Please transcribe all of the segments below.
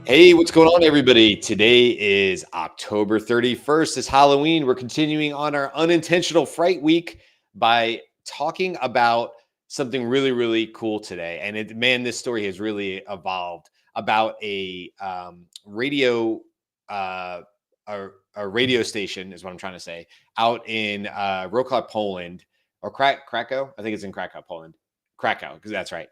Hey, what's going on, everybody? Today is October 31st. It's Halloween. We're continuing on our unintentional fright week by talking about something really, really cool today. And man, this story has really evolved about uh, a radio station, is what I'm trying to say, out in Wrocław, Poland, or Krakow. I think it's in Krakow, Poland. Krakow, because that's right.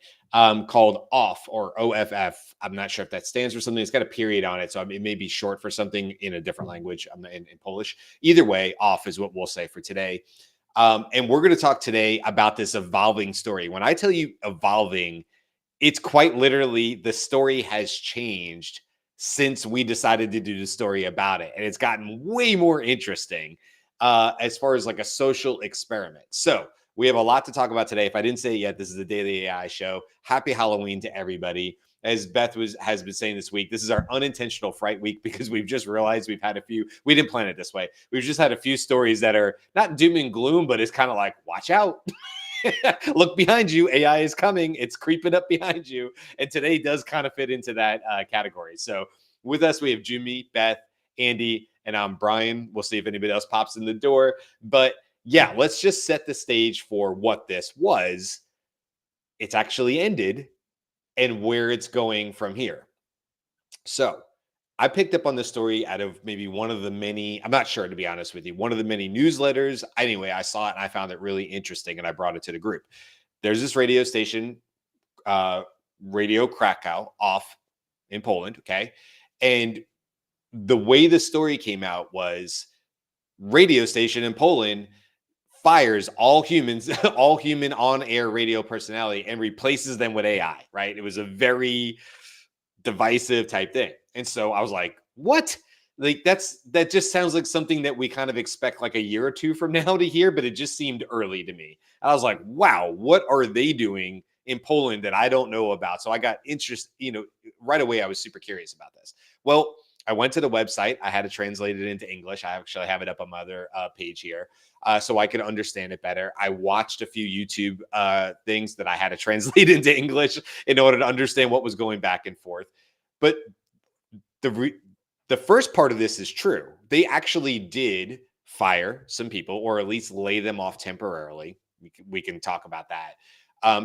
Called OFF or OFF. I'm not sure if that stands for something. It's got a period on it, so it may be short for something in a different language. In Polish. Either way, OFF is what we'll say for today. And we're going to talk today about this evolving story. When I tell you evolving, it's quite literally the story has changed since we decided to do the story about it, and it's gotten way more interesting as far as like a social experiment. So we have a lot to talk about today. If I didn't say it yet, this is the Daily AI Show. Happy Halloween to everybody. As Beth has been saying this week, this is our unintentional fright week because we've just realized we've had a few. We didn't plan it this way. We've just had a few stories that are not doom and gloom, but it's kind of like, watch out. Look behind you. AI is coming. It's creeping up behind you. And today does kind of fit into that category. So with us, we have Jimmy, Beth, Andy, and I'm Brian. We'll see if anybody else pops in the door. But yeah, let's just set the stage for what this was. It's actually ended and where it's going from here. So I picked up on this story out of maybe one of the many, I'm not sure, to be honest with you, one of the many newsletters. Anyway, I saw it and I found it really interesting and I brought it to the group. There's this radio station, Radio Krakow, OFF in Poland. Okay. And the way the story came out was radio station in Poland fires all humans, all human on-air radio personality and replaces them with AI, right? It was a very divisive type thing. And so I was like, what? Like that just sounds like something that we kind of expect like a year or two from now to hear, but it just seemed early to me. And I was like, wow, what are they doing in Poland that I don't know about? So I got interest, right away I was super curious about this. Well, I went to the website. I had to translate it into English. I actually have it up on my other page here so I could understand it better. I watched a few YouTube things that I had to translate into English in order to understand what was going back and forth. But the first part of this is true. They actually did fire some people, or at least lay them off temporarily. We can talk about that.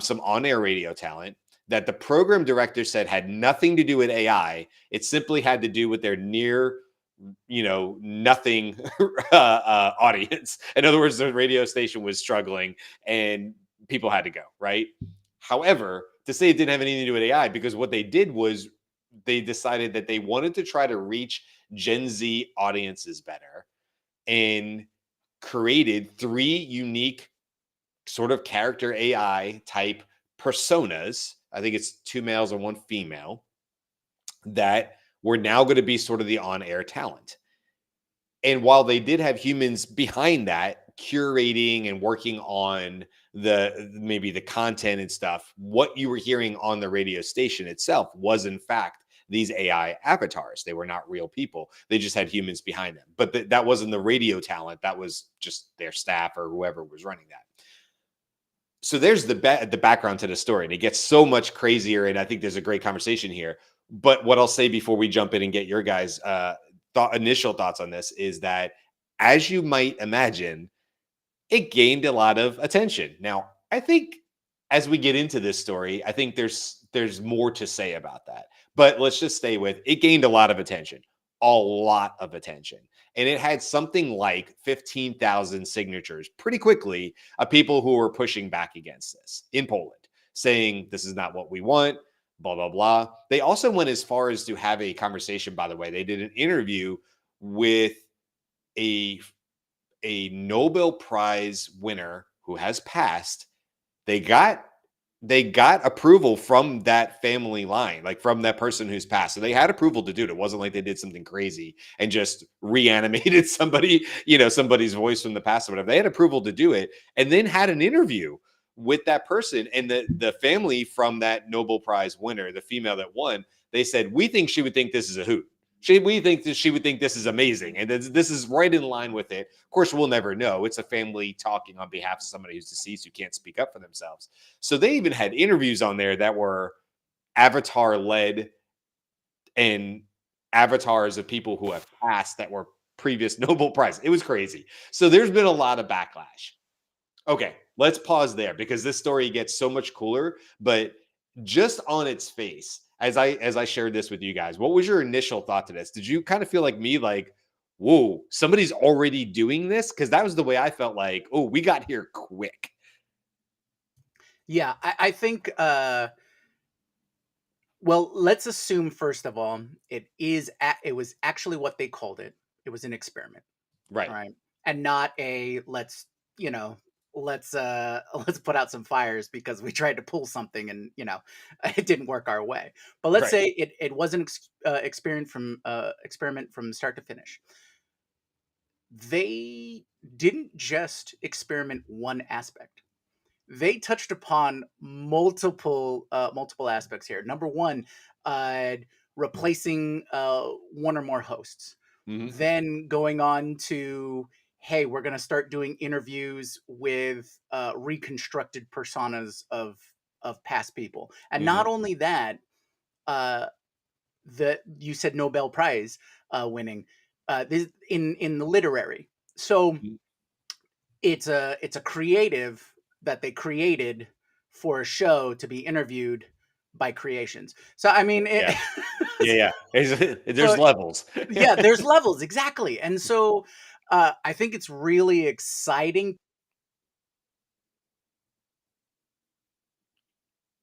Some on-air radio talent that the program director said had nothing to do with AI. It simply had to do with their nothing audience. In other words, the radio station was struggling and people had to go, right? However, to say it didn't have anything to do with AI, because what they did was they decided that they wanted to try to reach Gen Z audiences better and created 3 unique sort of character AI type personas. I think it's 2 males and 1 female that were now going to be sort of the on-air talent. And while they did have humans behind that curating and working on maybe the content and stuff, what you were hearing on the radio station itself was in fact these AI avatars. They were not real people. They just had humans behind them. But that wasn't the radio talent. That was just their staff or whoever was running that. So there's the background to the story, and it gets so much crazier. And I think there's a great conversation here. But what I'll say before we jump in and get your guys' initial thoughts on this is that, as you might imagine, it gained a lot of attention. Now, I think as we get into this story, I think there's more to say about that. But let's just stay with it. Gained a lot of attention, and it had something like 15,000 signatures pretty quickly of people who were pushing back against this in Poland, saying this is not what we want, blah, blah, blah. They also went as far as to have a conversation, by the way. They did an interview with a Nobel Prize winner who has passed. They got approval from that family line, like from that person who's passed. So they had approval to do it. It wasn't like they did something crazy and just reanimated somebody, somebody's voice from the past or whatever. They had approval to do it and then had an interview with that person. And the family from that Nobel Prize winner, the female that won, they said, we think she would think this is a hoot. We think that she would think this is amazing. And this is right in line with it. Of course, we'll never know. It's a family talking on behalf of somebody who's deceased who can't speak up for themselves. So they even had interviews on there that were avatar-led and avatars of people who have passed that were previous Nobel Prize. It was crazy. So there's been a lot of backlash. Okay, let's pause there because this story gets so much cooler. But just on its face, as I shared this with you guys, what was your initial thought to this? Did you kind of feel like me, like, whoa, somebody's already doing this? Because that was the way I felt, like, oh, we got here quick. Yeah, I think, well, let's assume, first of all, it was actually what they called it. It was an experiment. Right. Right. And not a let's let's put out some fires because we tried to pull something and it didn't work our way. But let's say it was an experiment from start to finish. They didn't just experiment one aspect. They touched upon multiple aspects here. Number one, replacing one or more hosts. Mhm. Then going on to, hey, we're going to start doing interviews with reconstructed personas of past people. And not only that, you said Nobel Prize winning this, in the literary. So it's a creative that they created for a show to be interviewed by creations. So I mean, yeah. There's levels. Yeah, there's levels, exactly. And so I think it's really exciting.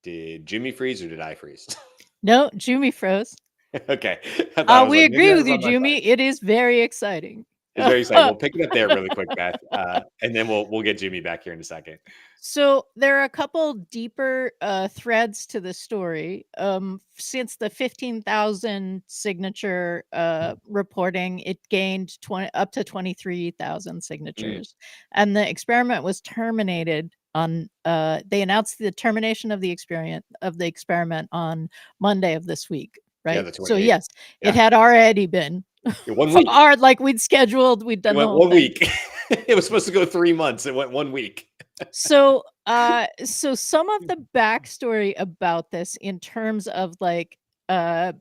Did Jimmy freeze or did I freeze? No, Jimmy froze. Okay. We agree with you, Jimmy. It is very exciting. It's very exciting. We'll pick it up there really quick, Beth, and then we'll get Jimmy back here in a second. So there are a couple deeper threads to the story. Since the 15,000 signature reporting, it gained up to 23,000 signatures, and the experiment was terminated on. They announced the termination of the experiment on Monday of this week. Right. Yeah, so yes, it had already been 1 week. Like we'd scheduled. We'd done it went the whole 1 week. It was supposed to go 3 months. It went 1 week. So some of the backstory about this in terms of like, was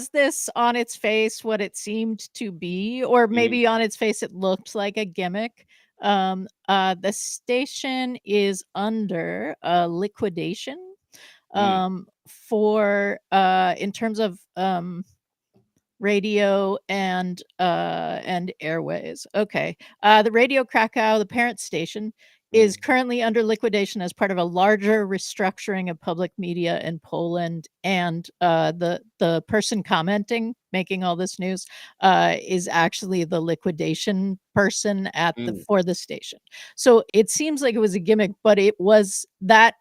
this on its face what it seemed to be, or maybe on its face it looked like a gimmick? The station is under liquidation for in terms of radio and airways. Okay. The Radio Krakow, the parent station, is currently under liquidation as part of a larger restructuring of public media in Poland. And the person commenting, making all this news, is actually the liquidation person for the station. So it seems like it was a gimmick, but it was that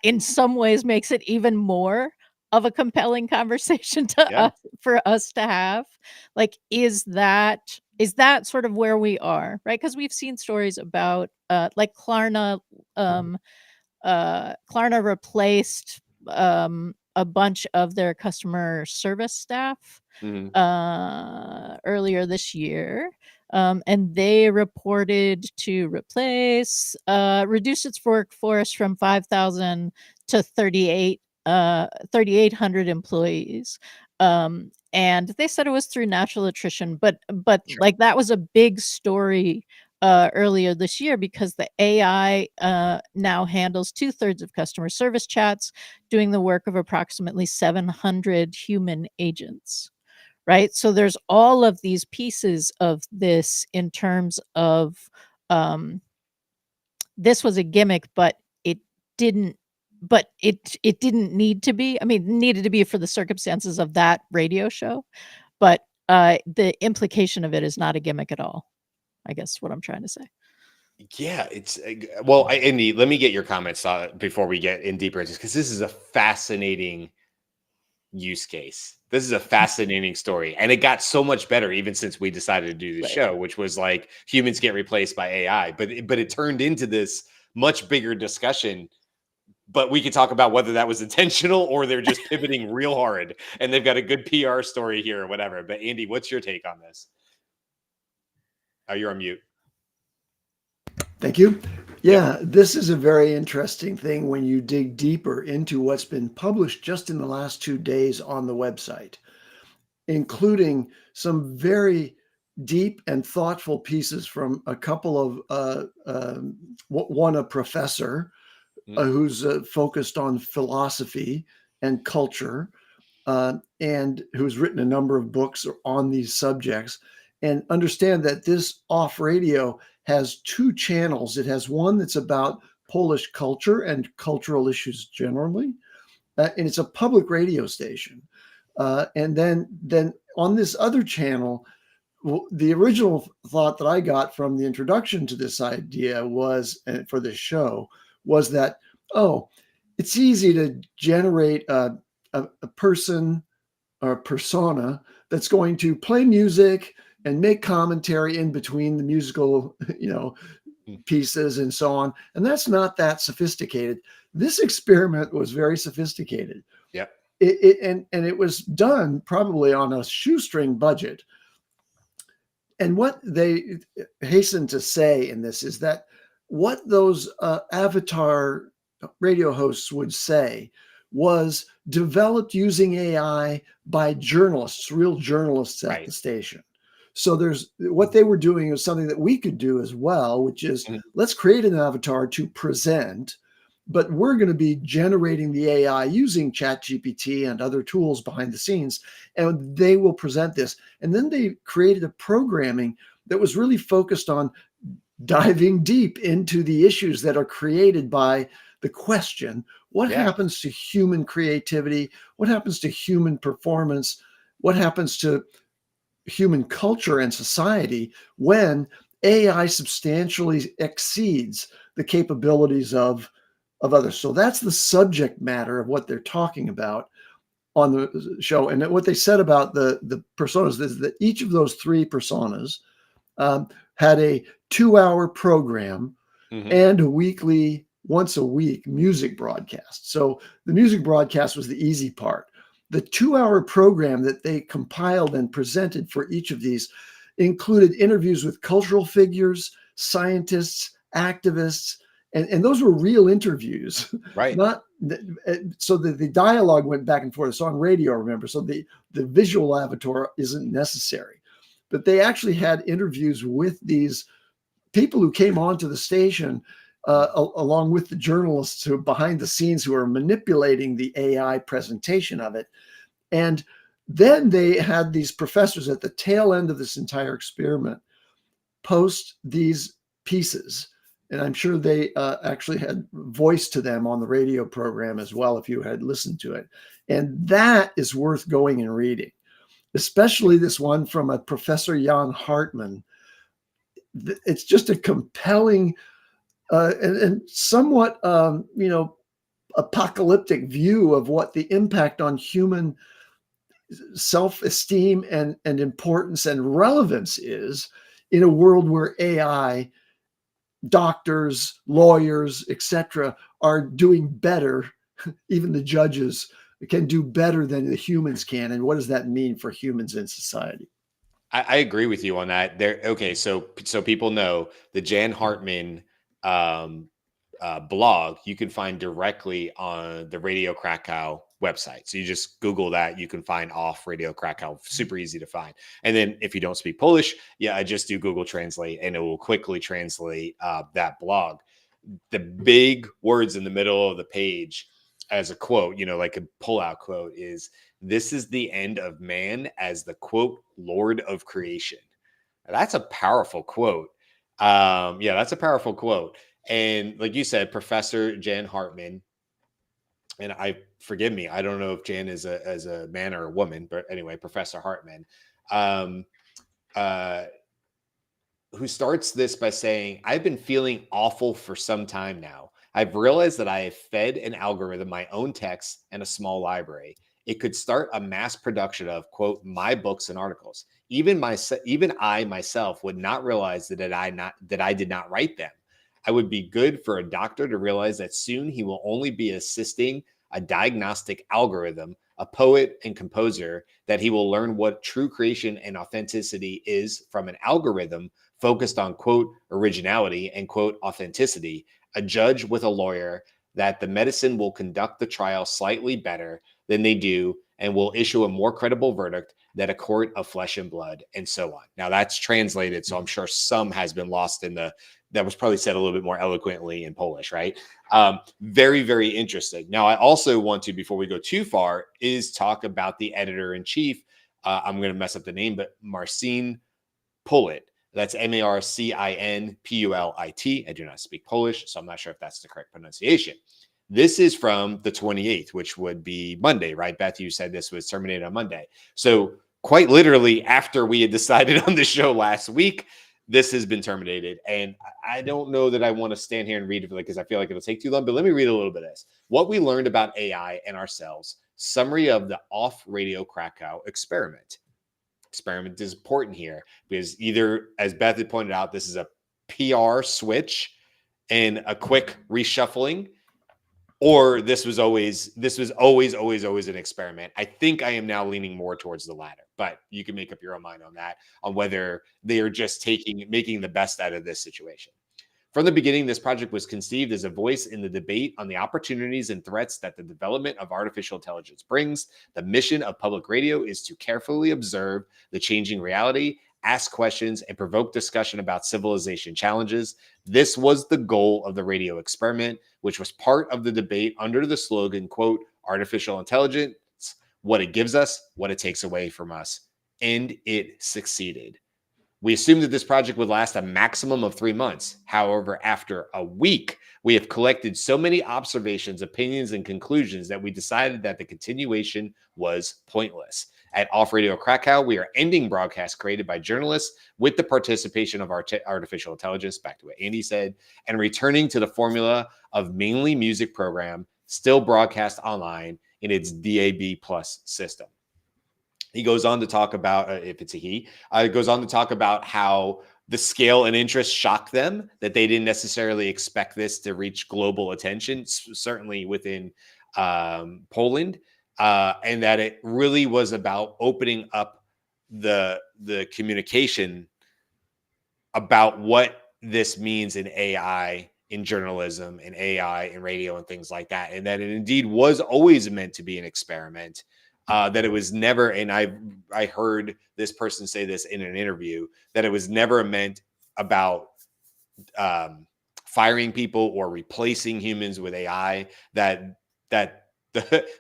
in some ways makes it even more of a compelling conversation for us to have. Like, is that sort of where we are, right? Because we've seen stories about like Klarna. Klarna replaced a bunch of their customer service staff earlier this year. And they reported to reduce its workforce from 5,000 to 3,800 employees. And they said it was through natural attrition, but like that was a big story earlier this year because the AI now handles 2/3 of customer service chats, doing the work of approximately 700 human agents. Right. So there's all of these pieces of this in terms of this was a gimmick, but it didn't need to be. I mean, it needed to be for the circumstances of that radio show, but the implication of it is not a gimmick at all, I guess what I'm trying to say. Yeah, it's well, Indy, let me get your comments before we get in deeper into this, because this is a fascinating use case. This is a fascinating story, and it got so much better even since we decided to do the show, which was like humans get replaced by AI, but it turned into this much bigger discussion. But we could talk about whether that was intentional or they're just pivoting real hard and they've got a good PR story here or whatever. But Andy, what's your take on this? Oh, you're on mute. Thank you. Yeah, this is a very interesting thing when you dig deeper into what's been published just in the last 2 days on the website, including some very deep and thoughtful pieces from a couple of, one a professor who's focused on philosophy and culture, and who's written a number of books on these subjects. And understand that this Off Radio has 2 channels. It has one that's about Polish culture and cultural issues generally, and it's a public radio station. And then on this other channel, the original thought that I got from the introduction to this idea was, for this show, was that, it's easy to generate a person or a persona that's going to play music and make commentary in between the musical, pieces and so on. And that's not that sophisticated. This experiment was very sophisticated. Yep. It was done probably on a shoestring budget. And what they hasten to say in this is that what those avatar radio hosts would say was developed using AI by journalists, real journalists at the station. So what they were doing was something that we could do as well, which is let's create an avatar to present, but we're going to be generating the AI using ChatGPT and other tools behind the scenes, and they will present this. And then they created a programming that was really focused on diving deep into the issues that are created by the question, what happens to human creativity? What happens to human performance? What happens to human culture and society when AI substantially exceeds the capabilities of others? So that's the subject matter of what they're talking about on the show. And what they said about the personas is that each of those 3 personas had a 2-hour program and a weekly, once a week, music broadcast. So the music broadcast was the easy part. The 2-hour program that they compiled and presented for each of these included interviews with cultural figures, scientists, activists, and those were real interviews. Right. So the dialogue went back and forth. It's on radio, remember, so the visual avatar isn't necessary. But they actually had interviews with these people who came onto the station along with the journalists who behind the scenes who are manipulating the AI presentation of it. And then they had these professors at the tail end of this entire experiment post these pieces. And I'm sure they actually had voice to them on the radio program as well, if you had listened to it. And that is worth going and reading, especially this one from a Professor Jan Hartman. It's just a compelling and somewhat, apocalyptic view of what the impact on human self-esteem and importance and relevance is in a world where AI, doctors, lawyers, etc., are doing better. Even the judges can do better than the humans can. And what does that mean for humans in society? I agree with you on that. So people know the Jan Hartman blog you can find directly on the Radio Krakow website. So you just Google that, you can find Off Radio Krakow, super easy to find. And then if you don't speak Polish, I just do Google Translate and it will quickly translate that blog. The big words in the middle of the page as a quote, like a pullout quote, is "This is the end of man as the quote Lord of creation." That's a powerful quote. That's a powerful quote. And like you said, Professor Jan Hartman, and forgive me, I don't know if Jan is a man or a woman, but anyway, Professor Hartman, who starts this by saying, "I've been feeling awful for some time now. I've realized that I have fed an algorithm my own text and a small library. It could start a mass production of, quote, my books and articles. Even I myself would not realize that I did not write them. I would be good for a doctor to realize that soon he will only be assisting a diagnostic algorithm a poet and composer, that he will learn what true creation and authenticity is from an algorithm focused on, quote, originality and, quote, authenticity, a judge with a lawyer, that the medicine will conduct the trial slightly better than they do and will issue a more credible verdict than a court of flesh and blood, and so on. Now that's translated, so I'm sure some has been lost in that was probably said a little bit more eloquently in Polish, right? Very, very interesting. Now, I also want to, before we go too far, is talk about the editor-in-chief. I'm going to mess up the name, but Marcin Pulit. That's Marcinpulit. I do not speak Polish, so I'm not sure if that's the correct pronunciation. This is from the 28th, which would be Monday, right? Beth, you said this was terminated on Monday. So quite literally after we had decided on the show last week, this has been terminated. And I don't know that I want to stand here and read it because I feel like it'll take too long, but let me read a little bit of this. What we learned about AI and ourselves, summary of the OFF Radio Krakow experiment. Experiment is important here because either, as Beth had pointed out, this is a PR switch and a quick reshuffling, or this was always an experiment. I think I am now leaning more towards the latter, but you can make up your own mind on that, on whether they are just making the best out of this situation. From the beginning, this project was conceived as a voice in the debate on the opportunities and threats that the development of artificial intelligence brings. The mission of public radio is to carefully observe the changing reality, ask questions, and provoke discussion about civilization challenges. This was the goal of the radio experiment, which was part of the debate under the slogan, quote, artificial intelligence, what it gives us, what it takes away from us. And it succeeded. We assumed that this project would last a maximum of 3 months. However, after a week, we have collected so many observations, opinions, and conclusions that we decided that the continuation was pointless. At OFF Radio Krakow, we are ending broadcasts created by journalists with the participation of artificial intelligence, back to what Andy said, and returning to the formula of mainly music program, still broadcast online in its DAB plus system. He goes on to talk about, if it's a he, it goes on to talk about how the scale and interest shocked them, that they didn't necessarily expect this to reach global attention, certainly within Poland, and that it really was about opening up the communication about what this means in AI, in journalism, in AI, in radio, and things like that, and that it indeed was always meant to be an experiment. That it was never, and I heard this person say this in an interview, that it was never meant about firing people or replacing humans with AI, that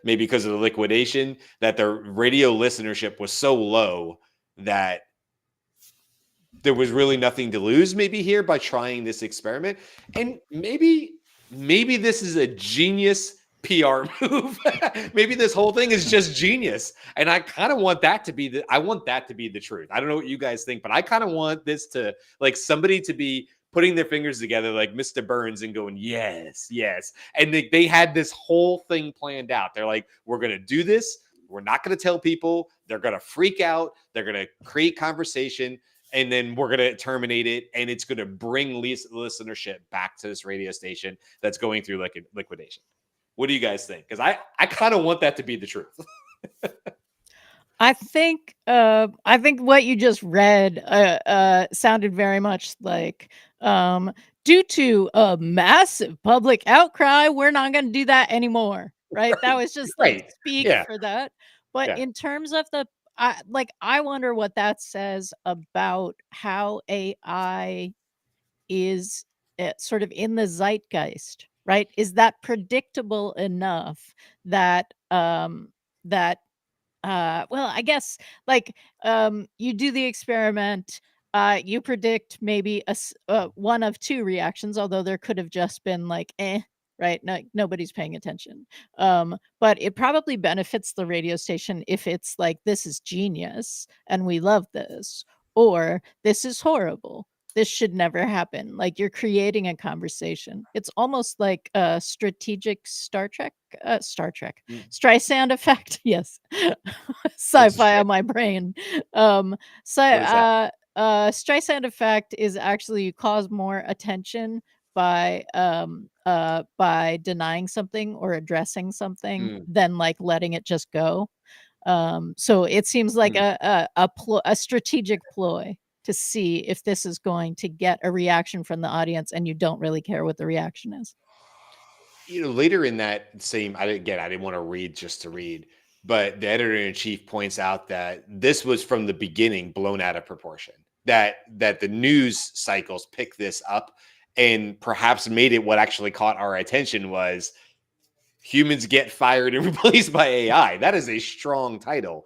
maybe because of the liquidation, that the radio listenership was so low that there was really nothing to lose maybe here by trying this experiment. And maybe this is a genius PR move. Maybe this whole thing is just genius, and I kind of want that to be the truth. I don't know what you guys think, but I kind of want this to, like, somebody to be putting their fingers together like Mr. Burns and going, yes, and they had this whole thing planned out. They're like, we're gonna do this, we're not gonna tell people, they're gonna freak out, they're gonna create conversation, and then we're going to terminate it, and it's going to bring listenership back to this radio station that's going through like a liquidation. What do you guys think? Because I kind of want that to be the truth. I think what you just read sounded very much like, due to a massive public outcry, we're not going to do that anymore. Right? That was just like speak for that. But in terms of I wonder what that says about how AI is sort of in the zeitgeist, right? Is that predictable enough that well, I guess you do the experiment, you predict maybe one of two reactions, although there could have just been like, right? No, nobody's paying attention. But it probably benefits the radio station if it's like, this is genius and we love this, or this is horrible, this should never happen. Like, you're creating a conversation. It's almost like a strategic Star Trek, Streisand effect. Yes. Sci-fi on my brain. Streisand effect is actually, you cause more attention by denying something or addressing something than like letting it just go. So it seems like a strategic ploy to see if this is going to get a reaction from the audience, and you don't really care what the reaction is. Later in that same, I didn't want to read just to read, but the editor-in-chief points out that this was from the beginning blown out of proportion, that the news cycles picked this up and perhaps made it what actually caught our attention was humans get fired and replaced by AI. That is a strong title.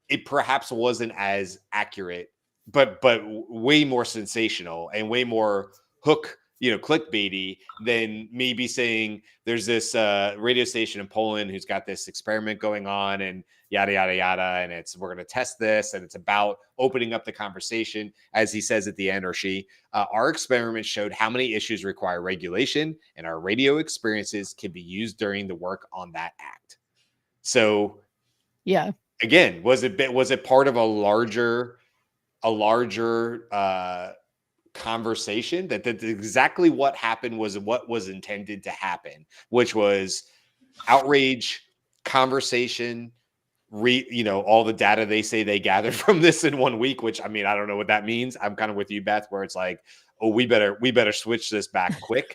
It perhaps wasn't as accurate, but way more sensational and way more hook, clickbaity than maybe saying there's this radio station in Poland who's got this experiment going on and yada, yada, yada. And we're going to test this. And it's about opening up the conversation. As he says at the end, or she, our experiment showed how many issues require regulation, and our radio experiences can be used during the work on that act. So yeah, again, was it part of a larger conversation that exactly what happened was what was intended to happen, which was outrage, conversation, all the data they say they gathered from this in 1 week, which I mean, I don't know what that means. I'm kind of with you, Beth, where it's like, oh, we better switch this back quick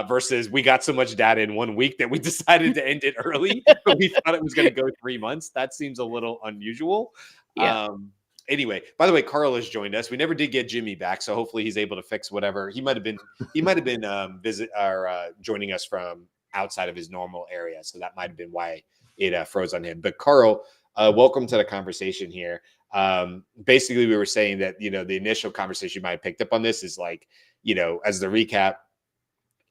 versus we got so much data in 1 week that we decided to end it early, but we thought it was going to go 3 months. That seems a little unusual. Yeah. Anyway, by the way, Carl has joined us. We never did get Jimmy back, so hopefully he's able to fix whatever. He might have been joining us from outside of his normal area, so that might have been why it froze on him. But Carl, welcome to the conversation here. Basically, we were saying that the initial conversation you might have picked up on this is like, as the recap,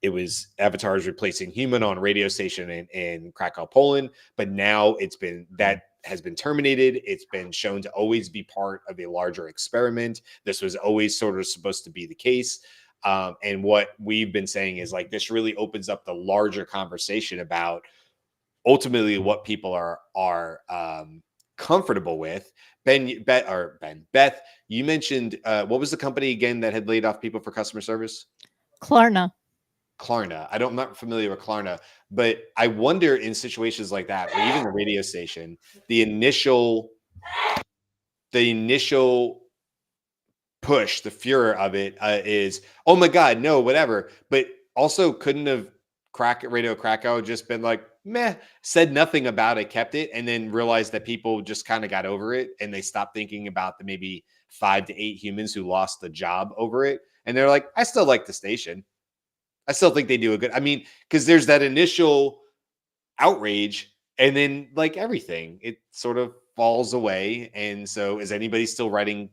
it was avatars replacing human on radio station in Krakow, Poland, but now that has been terminated. It's been shown to always be part of a larger experiment. This was always sort of supposed to be the case. And what we've been saying is like, this really opens up the larger conversation about ultimately what people are comfortable with. Beth, you mentioned, what was the company again that had laid off people for customer service? Klarna. I'm not familiar with Klarna, but I wonder in situations like that, or even the radio station, the initial push, the furor of it is, oh my God, no, whatever. But also couldn't have Radio Krakow just been like, meh, said nothing about it, kept it, and then realized that people just kind of got over it and they stopped thinking about the maybe 5 to 8 humans who lost the job over it. And they're like, I still like the station. I still think they do a good, because there's that initial outrage and then like everything, it sort of falls away. And so is anybody still writing,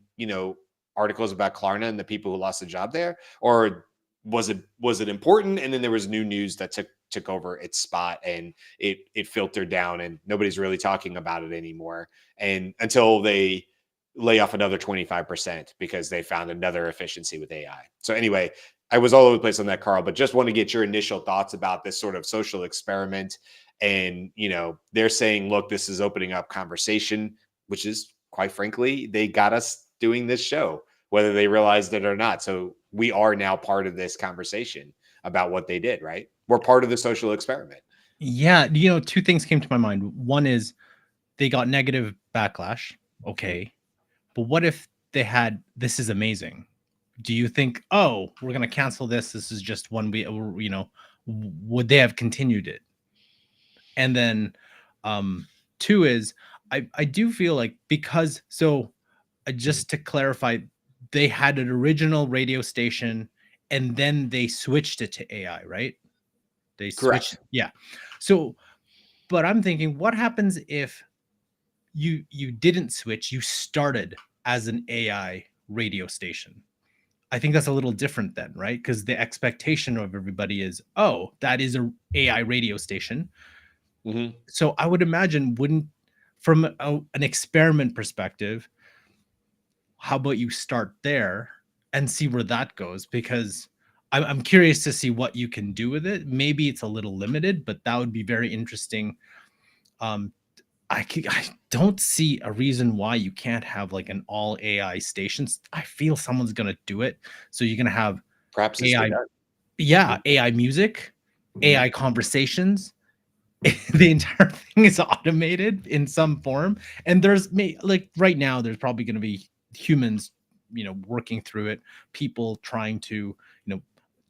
articles about Klarna and the people who lost the job there? Or was it important? And then there was new news that took over its spot and it filtered down and nobody's really talking about it anymore. And until they lay off another 25% because they found another efficiency with AI. So anyway, I was all over the place on that, Carl, but just want to get your initial thoughts about this sort of social experiment. And, they're saying, look, this is opening up conversation, which is quite frankly, they got us doing this show, whether they realized it or not. So we are now part of this conversation about what they did, right? We're part of the social experiment. Yeah. 2 things came to my mind. One is they got negative backlash. Okay. But what if they had, this is amazing? Do you think, oh, we're going to cancel this? This is just one week, would they have continued it? And then 2 is I do feel like just to clarify, they had an original radio station and then they switched it to AI, right? They switched. Correct. Yeah. So, but I'm thinking, what happens if you didn't switch, you started as an AI radio station? I think that's a little different then, right? Because the expectation of everybody is, oh, that is an AI radio station. Mm-hmm. So I would imagine, from an experiment perspective, how about you start there and see where that goes? Because I'm curious to see what you can do with it. Maybe it's a little limited, but that would be very interesting. I don't see a reason why you can't have like an all AI stations. I feel someone's going to do it. So you're going to have perhaps AI. Yeah, AI music, AI conversations. The entire thing is automated in some form, and there's like right now there's probably going to be humans, working through it, people trying to,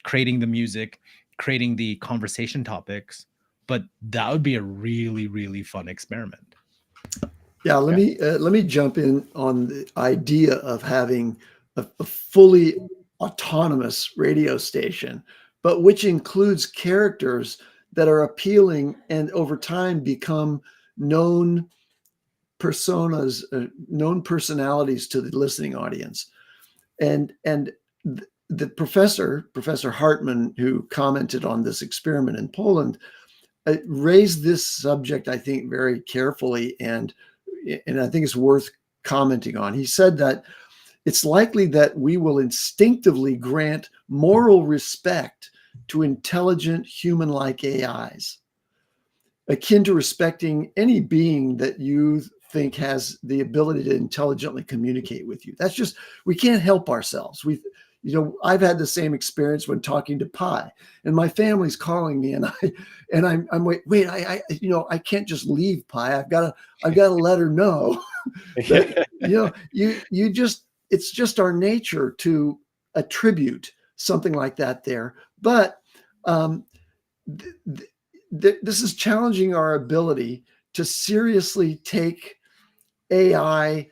creating the music, creating the conversation topics, but that would be a really, really fun experiment. Yeah, let me jump in on the idea of having a fully autonomous radio station, but which includes characters that are appealing and over time become known personas, known personalities to the listening audience. And the Professor Hartman, who commented on this experiment in Poland, raised this subject, I think, very carefully, and I think it's worth commenting on. He said that it's likely that we will instinctively grant moral respect to intelligent human-like AIs, akin to respecting any being that you think has the ability to intelligently communicate with you. That's just, we can't help ourselves. I've had the same experience when talking to Pi, and my family's calling me, and I'm wait, I can't just leave Pi. I've got to let her know that, it's just our nature to attribute something like that there. But this is challenging our ability to seriously take AI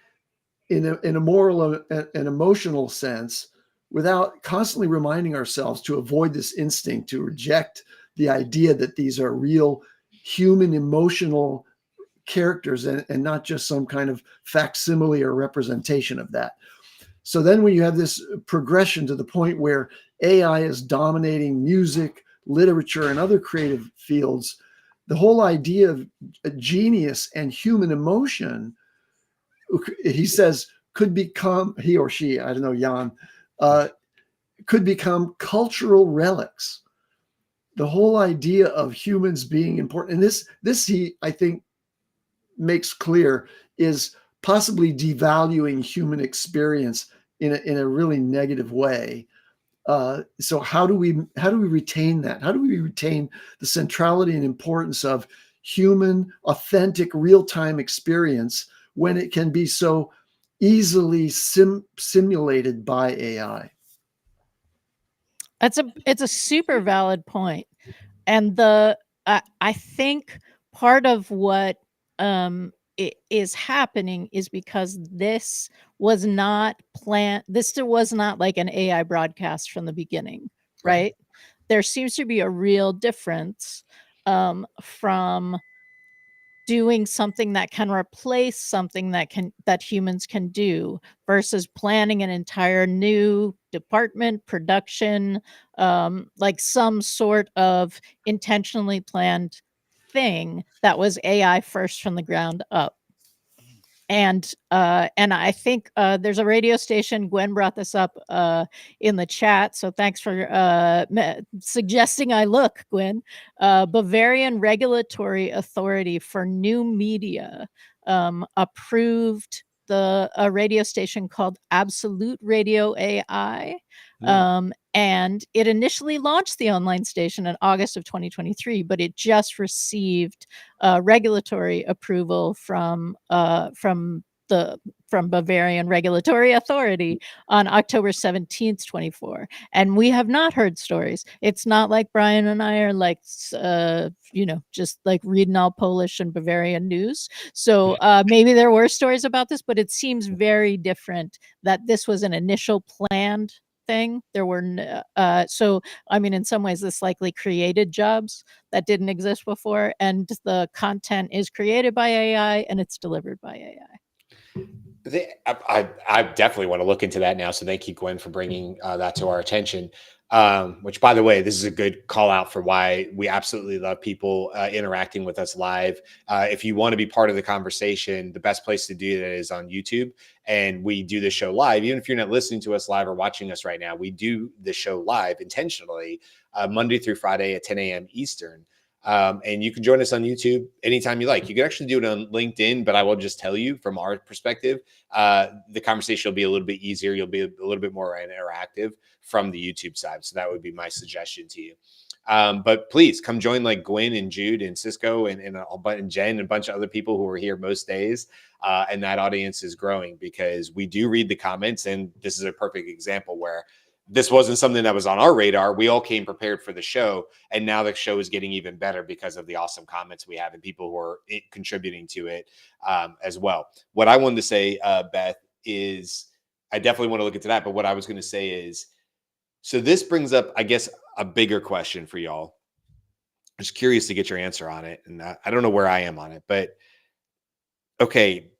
in a moral and emotional sense, without constantly reminding ourselves to avoid this instinct to reject the idea that these are real human emotional characters and not just some kind of facsimile or representation of that. So then when you have this progression to the point where AI is dominating music, literature, and other creative fields, the whole idea of a genius and human emotion, he says, could become, he or she, I don't know, Jan, could become cultural relics. The whole idea of humans being important, and this he, I think, makes clear, is possibly devaluing human experience in a really negative way. So how do we retain that? How do we retain the centrality and importance of human, authentic, real-time experience when it can be so easily simulated by AI? It's a super valid point. And I think part of what is happening is because this was not planned. This was not like an AI broadcast from the beginning, right? There seems to be a real difference from doing something that can replace something that humans can do versus planning an entire new department, production, like some sort of intentionally planned thing that was AI first from the ground up. And I think there's a radio station. Gwen brought this up in the chat, so thanks for suggesting I look, Gwen. Bavarian Regulatory Authority for New Media approved a radio station called Absolute Radio AI. And it initially launched the online station in August of 2023, but it just received regulatory approval from Bavarian Regulatory Authority on October 17th, 24. And we have not heard stories. It's not like Brian and I are like, just like reading all Polish and Bavarian news. So maybe there were stories about this, but it seems very different that this was an initial planned thing. There were so I mean, in some ways this likely created jobs that didn't exist before, and the content is created by AI and it's delivered by AI. I definitely want to look into that now. So thank you, Gwen, for bringing that to our attention. Which, by the way, this is a good call out for why we absolutely love people interacting with us live. If you want to be part of the conversation, the best place to do that is on YouTube. And we do the show live. Even if you're not listening to us live or watching us right now, we do the show live intentionally Monday through Friday at 10 a.m. Eastern. And you can join us on YouTube anytime you like. You can actually do it on LinkedIn, but I will just tell you from our perspective, the conversation will be a little bit easier. You'll be a little bit more interactive from the YouTube side. So that would be my suggestion to you. But please come join like Gwen and Jude and Cisco and Jen and a bunch of other people who are here most days. And that audience is growing because we do read the comments. And this is a perfect example where this wasn't something that was on our radar. We all came prepared for the show. And now the show is getting even better because of the awesome comments we have and people who are contributing to it as well. What I wanted to say, Beth, is I definitely want to look into that. But what I was going to say is, so this brings up, I guess, a bigger question for y'all. I'm just curious to get your answer on it. And I don't know where I am on it, but okay,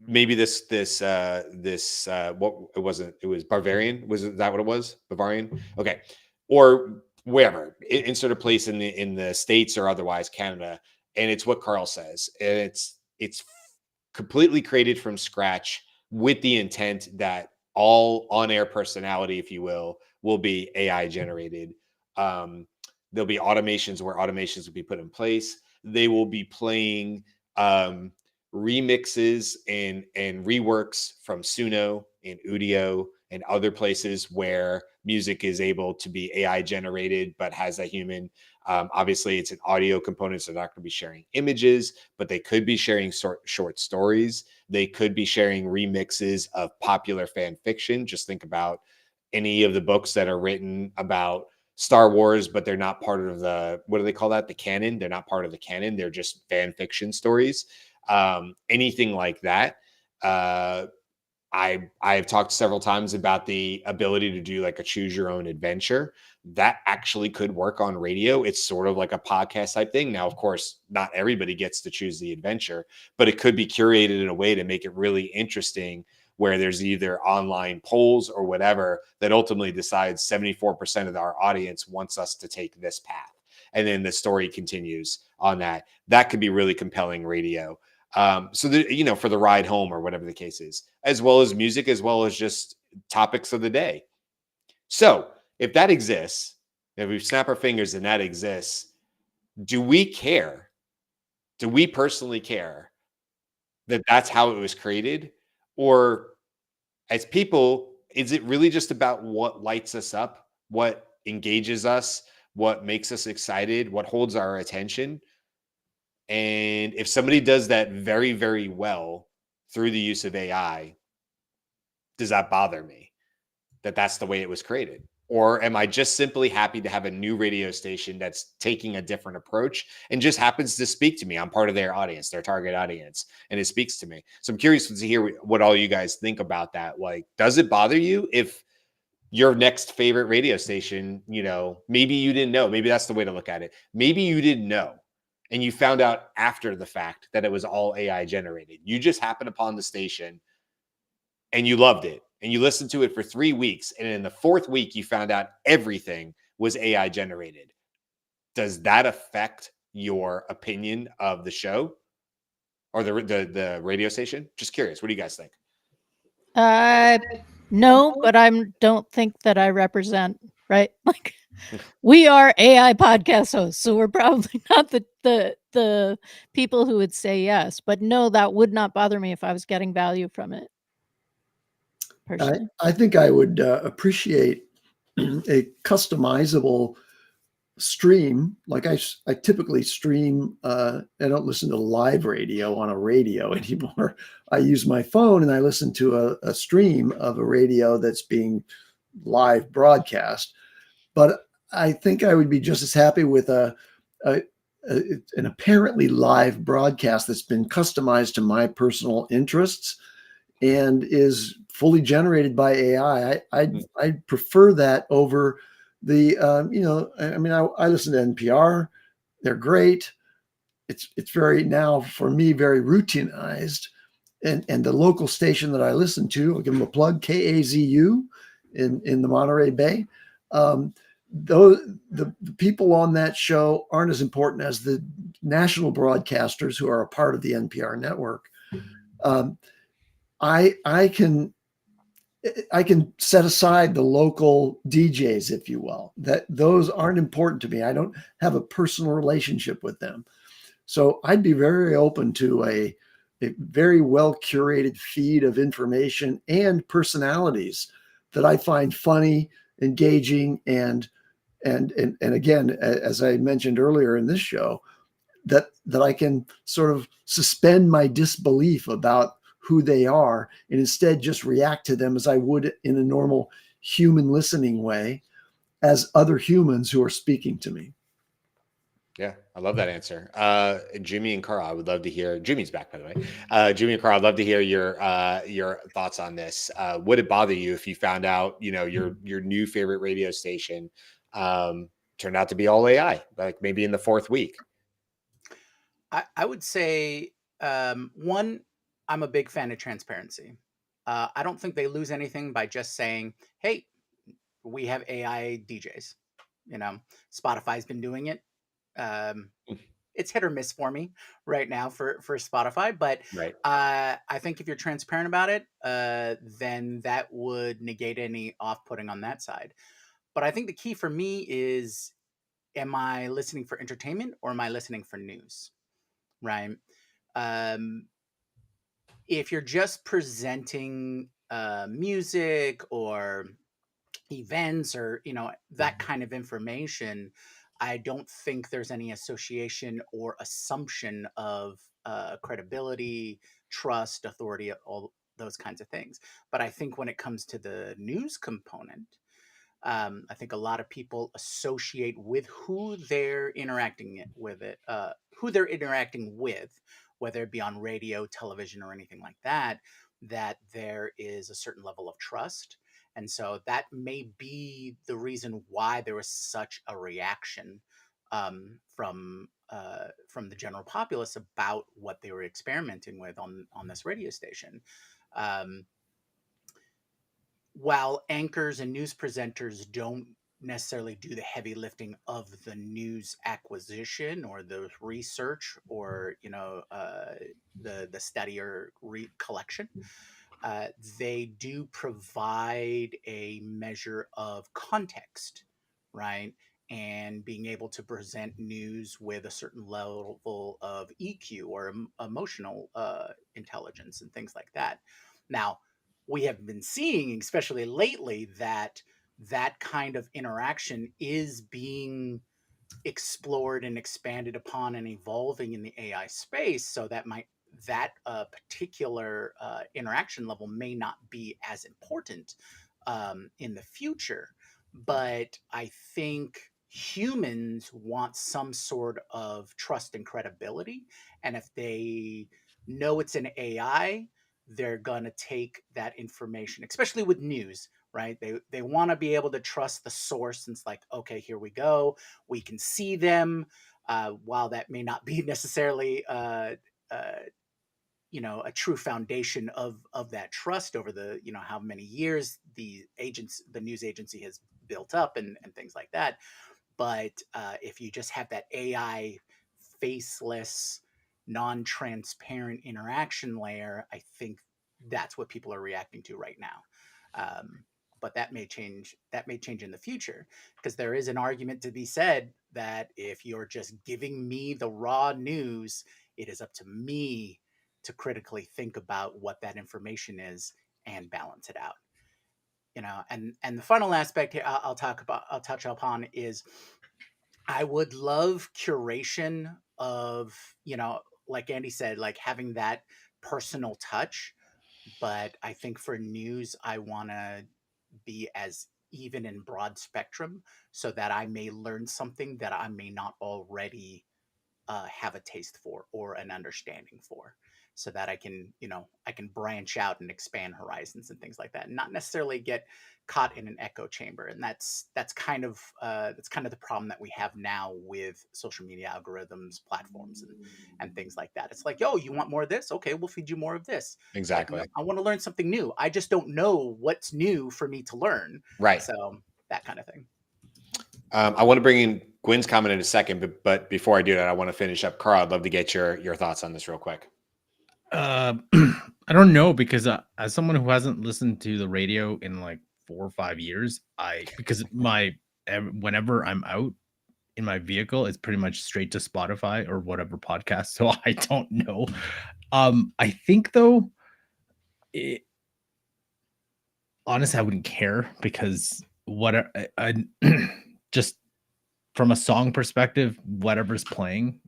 maybe this what it wasn't, it was Bavarian. Was that what it was? Bavarian? Okay. Or wherever, insert a place in the States or otherwise Canada. And it's what Carl says. And it's completely created from scratch with the intent that all on-air personality, if you will be AI generated. There'll be automations where automations will be put in place. They will be playing remixes and reworks from Suno and Udio and other places where music is able to be AI generated, but has a human. Obviously, it's an audio component, so they're not going to be sharing images, but they could be sharing short stories. They could be sharing remixes of popular fan fiction. Just think about any of the books that are written about Star Wars, but they're not part of the, what do they call that? The canon. They're not part of the canon. They're just fan fiction stories. Anything like that. I've talked several times about the ability to do like a choose your own adventure. That actually could work on radio. It's sort of like a podcast type thing. Now, of course, not everybody gets to choose the adventure, but it could be curated in a way to make it really interesting, where there's either online polls or whatever that ultimately decides 74% of our audience wants us to take this path. And then the story continues on that. That could be really compelling radio. So that, for the ride home or whatever the case is, as well as music, as well as just topics of the day. So if that exists, if we snap our fingers and that exists, do we care? Do we personally care that that's how it was created? Or as people, is it really just about what lights us up, what engages us, what makes us excited, what holds our attention? And if somebody does that very, very well through the use of AI, does that bother me that that's the way it was created? Or am I just simply happy to have a new radio station that's taking a different approach and just happens to speak to me? I'm part of their audience, their target audience, and it speaks to me. So I'm curious to hear what all you guys think about that. Like, does it bother you if your next favorite radio station, maybe you didn't know, maybe that's the way to look at it. Maybe you didn't know and you found out after the fact that it was all AI generated. You just happened upon the station and you loved it. And you listened to it for 3 weeks. And in the 4th week, you found out everything was AI generated. Does that affect your opinion of the show or the radio station? Just curious. What do you guys think? No, but I don't think that I represent, right? Like, we are AI podcast hosts, so we're probably not the people who would say yes. But no, that would not bother me if I was getting value from it. I think I would appreciate a customizable stream. Like I typically stream, I don't listen to live radio on a radio anymore. I use my phone and I listen to a stream of a radio that's being live broadcast. But I think I would be just as happy with an apparently live broadcast that's been customized to my personal interests and is fully generated by AI. I prefer that over the, I listen to NPR. They're great. It's very, now for me, very routinized. And the local station that I listen to, I'll give them a plug, KAZU in the Monterey Bay. The people on that show aren't as important as the national broadcasters who are a part of the NPR network. I can I can set aside the local DJs, if you will, that those aren't important to me. I don't have a personal relationship with them. So I'd be very open to a very well curated feed of information and personalities that I find funny, engaging, and again, as I mentioned earlier in this show, that I can sort of suspend my disbelief about who they are and instead just react to them as I would in a normal human listening way as other humans who are speaking to me. Yeah, I love that answer. Jimmy and Carl, I would love to hear. Jimmy's back, by the way. Jimmy and Carl, I'd love to hear your thoughts on this. Would it bother you if you found out, your new favorite radio station turned out to be all AI, like maybe in the 4th week? I would say, one, I'm a big fan of transparency. I don't think they lose anything by just saying, hey, we have AI DJs. Spotify's been doing it. It's hit or miss for me right now for Spotify, but Right. I think if you're transparent about it, then that would negate any off-putting on that side. But I think the key for me is, am I listening for entertainment or am I listening for news? Right. If you're just presenting music or events or that kind of information, I don't think there's any association or assumption of credibility, trust, authority, all those kinds of things. But I think when it comes to the news component, I think a lot of people associate with who they're interacting with whether it be on radio, television, or anything like that, that there is a certain level of trust. And so that may be the reason why there was such a reaction from the general populace about what they were experimenting with on this radio station. While anchors and news presenters don't necessarily do the heavy lifting of the news acquisition or the research or the study or collection, they do provide a measure of context, right? And being able to present news with a certain level of EQ or emotional intelligence and things like that. Now, we have been seeing, especially lately, that kind of interaction is being explored and expanded upon and evolving in the AI space. So that particular interaction level may not be as important in the future. But I think humans want some sort of trust and credibility. And if they know it's an AI, they're going to take that information, especially with news, right? They want to be able to trust the source. And it's like, okay, here we go. We can see them. While that may not be necessarily a true foundation of that trust over the how many years the news agency has built up and things like that. But if you just have that AI faceless, non-transparent interaction layer, I think that's what people are reacting to right now. But that may change in the future, because there is an argument to be said that if you're just giving me the raw news, it is up to me to critically think about what that information is and balance it out. And the final aspect here I'll touch upon is, I would love curation of, like Andy said, like having that personal touch. But I think for news, I want to be as even and broad spectrum, so that I may learn something that I may not already have a taste for or an understanding for, so that I can branch out and expand horizons and things like that, and not necessarily get caught in an echo chamber. And that's kind of the problem that we have now with social media algorithms, platforms, and things like that. It's like, oh, you want more of this? Okay, we'll feed you more of this. Exactly. Like, no, I want to learn something new. I just don't know what's new for me to learn. Right. So that kind of thing. I want to bring in Gwen's comment in a second, but before I do that, I want to finish up. Carl, I'd love to get your thoughts on this real quick. I don't know, because as someone who hasn't listened to the radio in like 4 or 5 years, because whenever I'm out in my vehicle, it's pretty much straight to Spotify or whatever podcast. So I don't know. I think though, honestly, I wouldn't care, because I just from a song perspective, whatever's playing,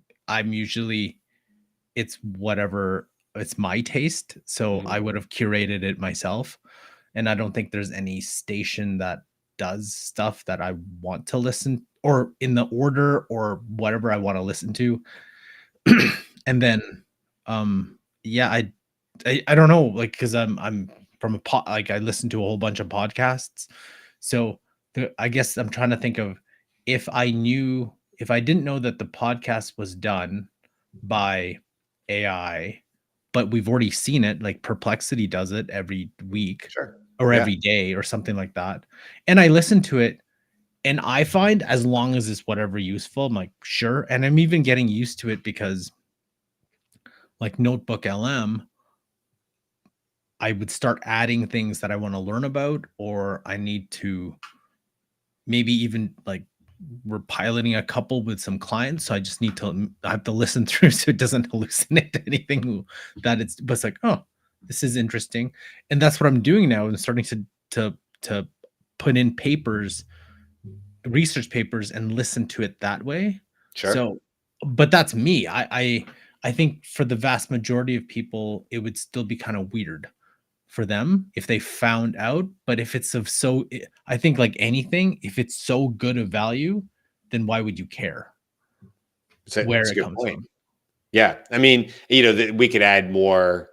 it's whatever, it's my taste. So I would have curated it myself. And I don't think there's any station that does stuff that I want to listen, or in the order or whatever I want to listen to. And then, yeah, I don't know, like, because I'm from like, I listen to a whole bunch of podcasts. So I guess I'm trying to think of, if I didn't know that the podcast was done by AI, but we've already seen it, like Perplexity does it every week or every day or something like that. And I listen to it, and I find, as long as it's whatever useful, I'm like, sure. And I'm even getting used to it, because like Notebook LM, I would start adding things that I want to learn about, or I need to maybe even, like, we're piloting a couple with some clients. So I just need to, I have to listen through so it doesn't hallucinate anything but it's like, oh, this is interesting. And that's what I'm doing now. I'm starting to put in research papers, and listen to it that way. Sure. So, but that's me. I think for the vast majority of people, it would still be kind of weird for them if they found out. But if it's I think, like anything, if it's so good of value, then why would you care where it comes from? Yeah. I mean, we could add more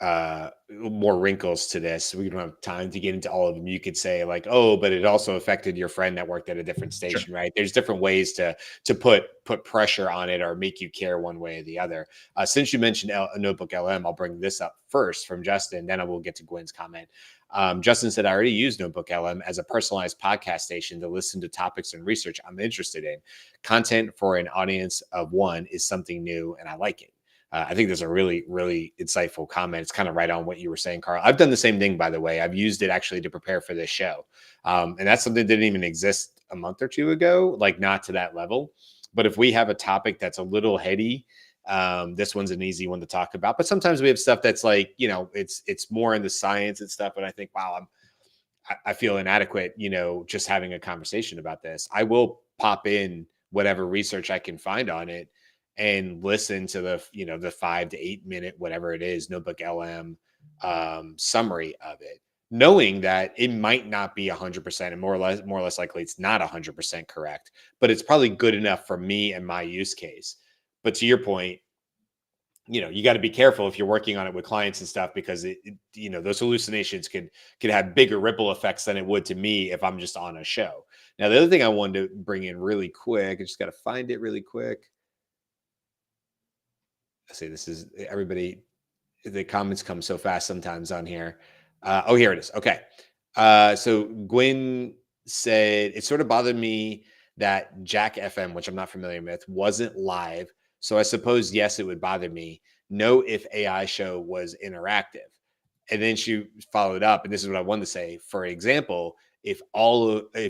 wrinkles to this. We don't have time to get into all of them. You could say, like, oh, but it also affected your friend that worked at a different station, right? There's different ways to put pressure on it, or make you care one way or the other. Since you mentioned Notebook LM, I'll bring this up first from Justin, then I will get to Gwen's comment. Justin said, I already use Notebook LM as a personalized podcast station to listen to topics and research I'm interested in. Content for an audience of one is something new, and I like it. I think there's a really, really insightful comment. It's kind of right on what you were saying, Carl. I've done the same thing, by the way. I've used it actually to prepare for this show. And that's something that didn't even exist a month or two ago, like not to that level. But if we have a topic that's a little heady, this one's an easy one to talk about. But sometimes we have stuff that's like, it's more in the science and stuff. And I think, wow, I feel inadequate, just having a conversation about this. I will pop in whatever research I can find on it and listen to the 5 to 8 minute, whatever it is, Notebook LM summary of it, knowing that it might not be 100%, and more or less likely it's not 100% correct, but it's probably good enough for me and my use case. But to your point, you got to be careful if you're working on it with clients and stuff, because those hallucinations could have bigger ripple effects than it would to me if I'm just on a show. Now, the other thing I wanted to bring in really quick, I just got to find it really quick. See, this is everybody. The comments come so fast sometimes on here. Oh, here it is. Okay. So Gwen said, it sort of bothered me that Jack FM, which I'm not familiar with, wasn't live. So I suppose, yes, it would bother me. No, if AI show was interactive. And then she followed up, and this is what I wanted to say. For example, if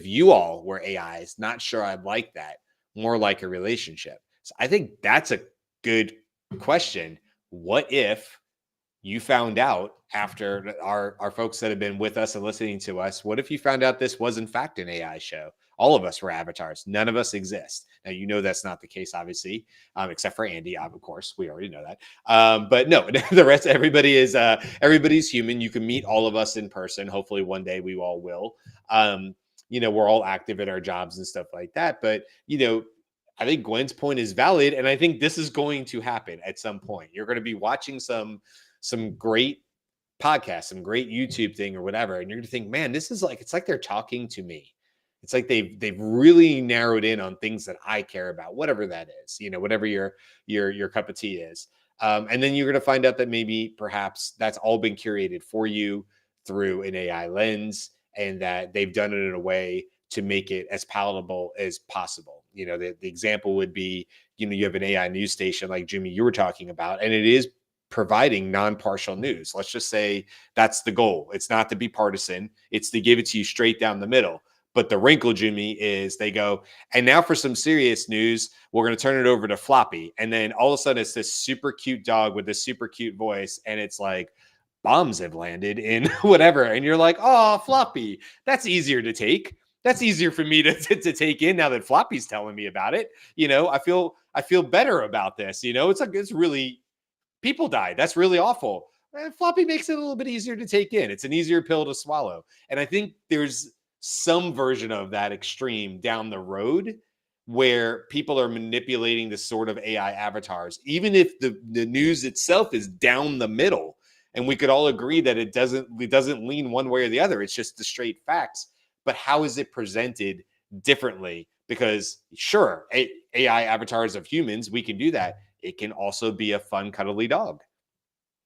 you all were AIs, not sure I'd like that. More like a relationship. So I think that's a good question. What if you found out, after our folks that have been with us and listening to us, what if you found out this was in fact an AI show? All of us were avatars. None of us exist. Now, that's not the case, obviously, except for Andy, of course. We already know that. But no, the rest, everybody's human. You can meet all of us in person. Hopefully one day we all will. We're all active at our jobs and stuff like that. But, I think Gwen's point is valid. And I think this is going to happen at some point. You're going to be watching some great podcast, some great YouTube thing or whatever. And you're going to think, man, this is it's like they're talking to me. It's like they've really narrowed in on things that I care about, whatever that is, whatever your cup of tea is. And then you're going to find out that maybe perhaps that's all been curated for you through an AI lens, and that they've done it in a way to make it as palatable as possible. The example would be, you have an AI news station like Jimmy, you were talking about, and it is providing non-partial news. Let's just say that's the goal. It's not to be partisan. It's to give it to you straight down the middle. But the wrinkle, Jimmy, is they go, and now for some serious news, we're going to turn it over to Floppy. And then all of a sudden it's this super cute dog with this super cute voice. And it's like, bombs have landed in whatever. And you're like, oh, Floppy, that's easier to take. That's easier for me to take in now that Floppy's telling me about it. You know, I feel better about this. You know, it's really, people died. That's really awful. And Floppy makes it a little bit easier to take in. It's an easier pill to swallow. And I think there's some version of that extreme down the road where people are manipulating the sort of AI avatars, even if the news itself is down the middle. And we could all agree that it doesn't lean one way or the other. It's just the straight facts. But how is it presented differently? Because sure, AI avatars of humans, we can do that. It can also be a fun, cuddly dog.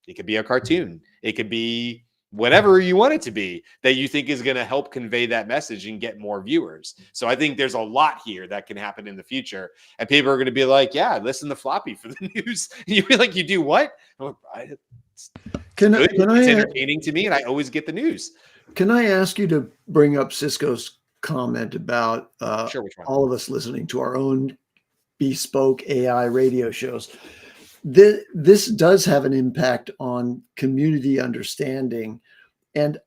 It could be a cartoon. It could be whatever you want it to be that you think is going to help convey that message and get more viewers. So I think there's a lot here that can happen in the future. And people are going to be like, yeah, listen to Floppy for the news. You'd be like, you do what? It's entertaining to me, and I always get the news. Can I ask you to bring up Cisco's comment about Sure, which one? all of us listening to our own bespoke AI radio shows? This does have an impact on community understanding. And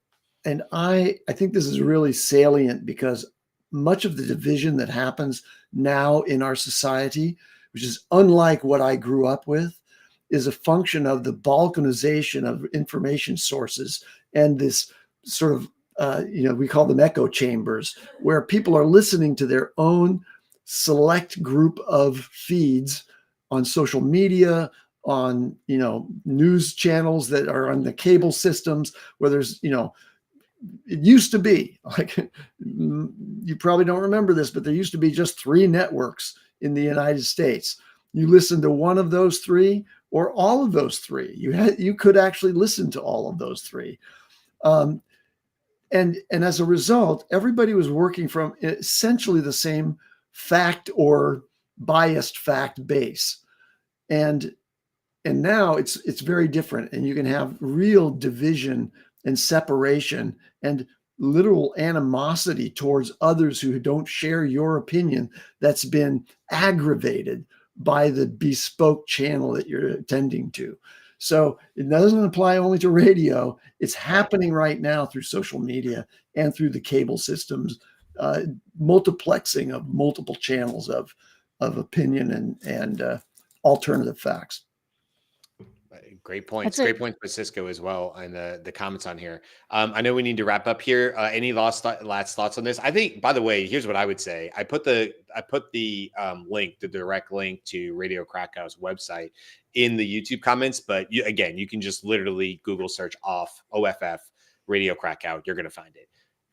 I think this is really salient because much of the division that happens now in our society, which is unlike what I grew up with, is a function of the balkanization of information sources and this sort of, we call them echo chambers, where people are listening to their own select group of feeds on social media, on, news channels that are on the cable systems, where there's, it used to be like, you probably don't remember this, but there used to be just 3 networks in the United States. You listen to one of those 3 or all of those 3. You could actually listen to all of those 3. And as a result, everybody was working from essentially the same fact or biased fact base. And now it's very different, and you can have real division and separation and literal animosity towards others who don't share your opinion that's been aggravated by the bespoke channel that you're attending to. So it doesn't apply only to radio. It's happening right now through social media and through the cable systems, multiplexing of multiple channels of opinion and alternative facts. Great points. Great points by Cisco as well, and the comments on here. I know we need to wrap up here. Any last thoughts on this? I think, by the way, here's what I would say. I put the link, the direct link to Radio Krakow's website in the YouTube comments. But you can just literally Google search OFF Radio Krakow. You're going to find it.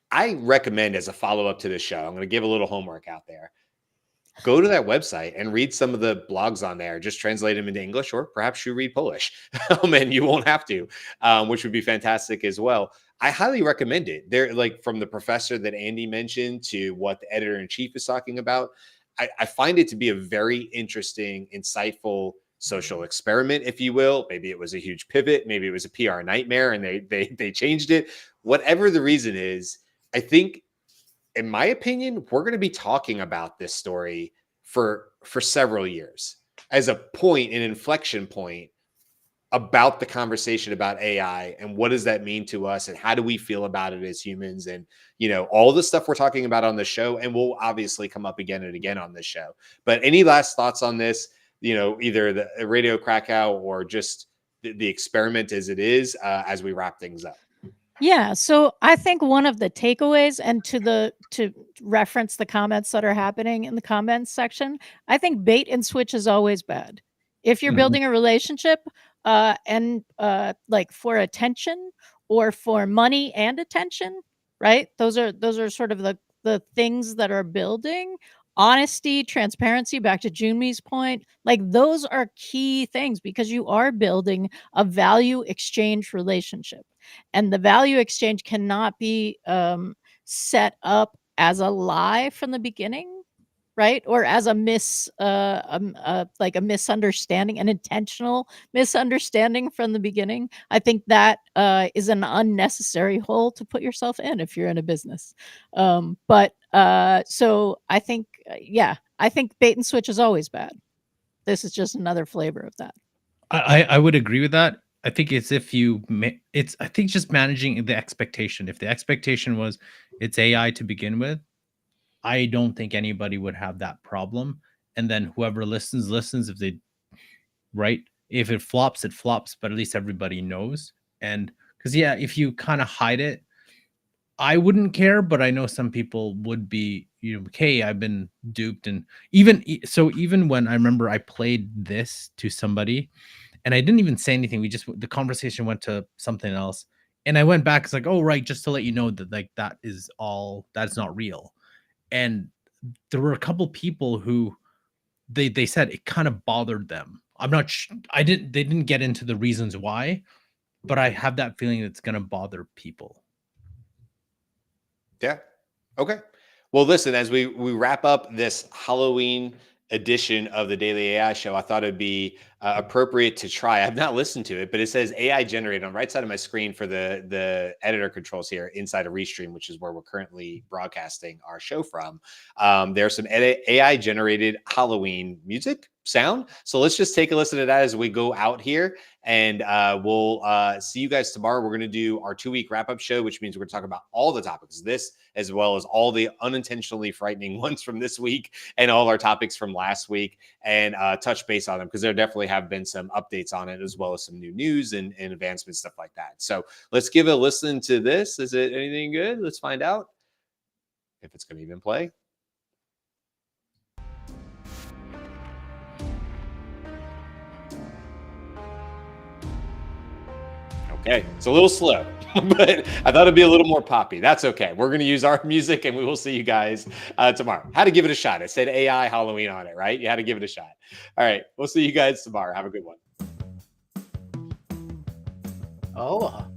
I recommend, as a follow up to this show, I'm going to give a little homework out there. Go to that website and read some of the blogs on there. Just translate them into English, or perhaps you read Polish, and you won't have to, which would be fantastic as well. I highly recommend it. They're like, from the professor that Andy mentioned to what the editor-in-chief is talking about. I find it to be a very interesting, insightful social experiment, if you will. Maybe it was a huge pivot. Maybe it was a PR nightmare and they changed it. Whatever the reason is, I think, in my opinion, we're going to be talking about this story for several years as a point, an inflection point about the conversation about AI and what does that mean to us and how do we feel about it as humans, and all the stuff we're talking about on the show, and will obviously come up again and again on this show. But any last thoughts on this? Either the Radio Krakow or just the experiment as it is, as we wrap things up. Yeah, so I think one of the takeaways, and to reference the comments that are happening in the comments section, I think bait and switch is always bad. If you're building a relationship and like for attention or for money and attention, right? Those are sort of the things that are building. Honesty, transparency, back to Junmi's point, like those are key things because you are building a value exchange relationship. And the value exchange cannot be set up as a lie from the beginning. right? Or as a like a misunderstanding, an intentional misunderstanding from the beginning. I think that is an unnecessary hole to put yourself in if you're in a business. So I think, I think bait and switch is always bad. This is just another flavor of that. I would agree with that. I think it's I think just managing the expectation. If the expectation was it's AI to begin with, I don't think anybody would have that problem. And then whoever listens, if they, right? If it flops, it flops, but at least everybody knows. And because, if you kind of hide it, I wouldn't care, but I know some people would be, hey, I've been duped. And even when I remember I played this to somebody and I didn't even say anything, the conversation went to something else. And I went back, it's like, oh, right, just to let you know that like that's not real. And there were a couple people who they said it kind of bothered them. I'm not they didn't get into the reasons why, but I have that feeling it's going to bother people. Yeah. Okay. Well, listen, as we wrap up this Halloween edition of the Daily AI Show, I thought it'd be appropriate to try. I've not listened to it, but it says AI generated on the right side of my screen for the editor controls here inside of Restream, which is where we're currently broadcasting our show from. There's some AI generated Halloween music sound. So let's just take a listen to that as we go out here. And we'll see you guys tomorrow. We're going to do our 2-week wrap-up show, which means we're going to talk about all the topics, this as well as all the unintentionally frightening ones from this week and all our topics from last week, and touch base on them because there definitely have been some updates on it, as well as some new news and advancements, stuff like that. So let's give a listen to this. Is it anything good? Let's find out if it's going to even play. Okay, it's a little slow, but I thought it'd be a little more poppy. That's okay. We're going to use our music, and we will see you guys tomorrow. Had to give it a shot. It said AI Halloween on it, right? You had to give it a shot. All right, we'll see you guys tomorrow. Have a good one. Oh.